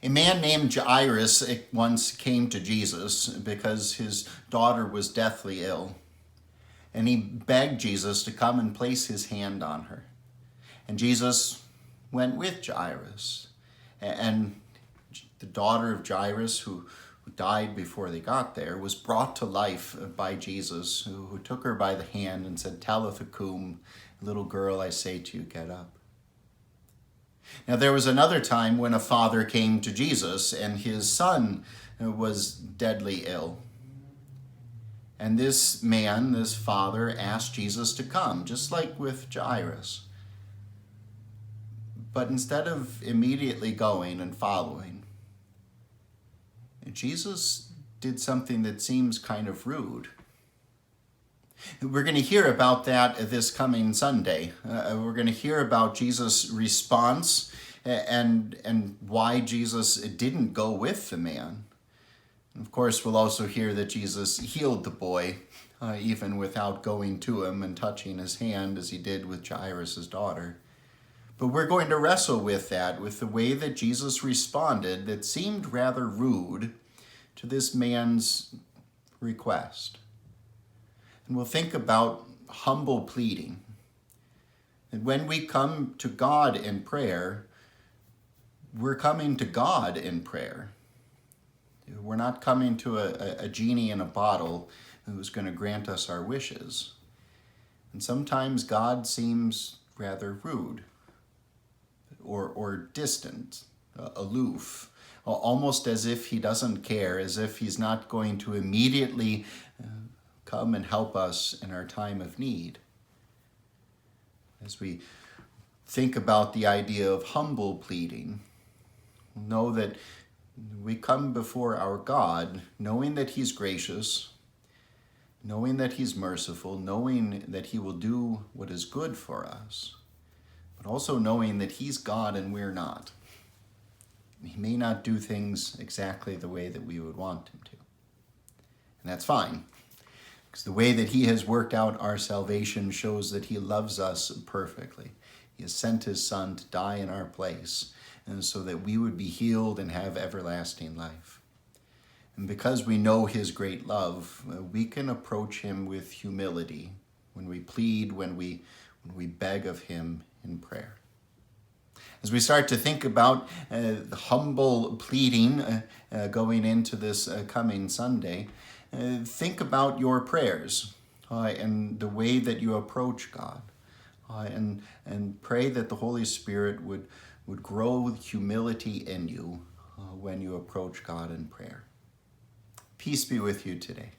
A man named Jairus once came to Jesus because his daughter was deathly ill, and he begged Jesus to come and place his hand on her. And Jesus went with Jairus, and the daughter of Jairus, who died before they got there, was brought to life by Jesus, who took her by the hand and said, "Talitha cum," little girl, I say to you, get up. Now there was another time when a father came to Jesus and his son was deadly ill. And this man, this father, asked Jesus to come, just like with Jairus. But instead of immediately going and following, Jesus did something that seems kind of rude. We're going to hear about that this coming Sunday. We're going to hear about Jesus' response and why Jesus didn't go with the man. And of course, we'll also hear that Jesus healed the boy, even without going to him and touching his hand as he did with Jairus' daughter. But we're going to wrestle with that, with the way that Jesus responded that seemed rather rude to this man's request. And we'll think about humble pleading. And when we come to God in prayer, we're coming to God in prayer. We're not coming to a genie in a bottle who's going to grant us our wishes. And sometimes God seems rather rude or distant, aloof, almost as if he doesn't care, as if he's not going to immediately come and help us in our time of need. As we think about the idea of humble pleading, know that we come before our God knowing that he's gracious, knowing that he's merciful, knowing that he will do what is good for us, but also knowing that he's God and we're not. He may not do things exactly the way that we would want him to. And that's fine, because the way that he has worked out our salvation shows that he loves us perfectly. He has sent his son to die in our place, and so that we would be healed and have everlasting life. And because we know his great love, we can approach him with humility when we plead, when we beg of him in prayer. As we start to think about the humble pleading going into this coming Sunday, think about your prayers and the way that you approach God, and pray that the Holy Spirit would grow humility in you when you approach God in prayer. Peace be with you today.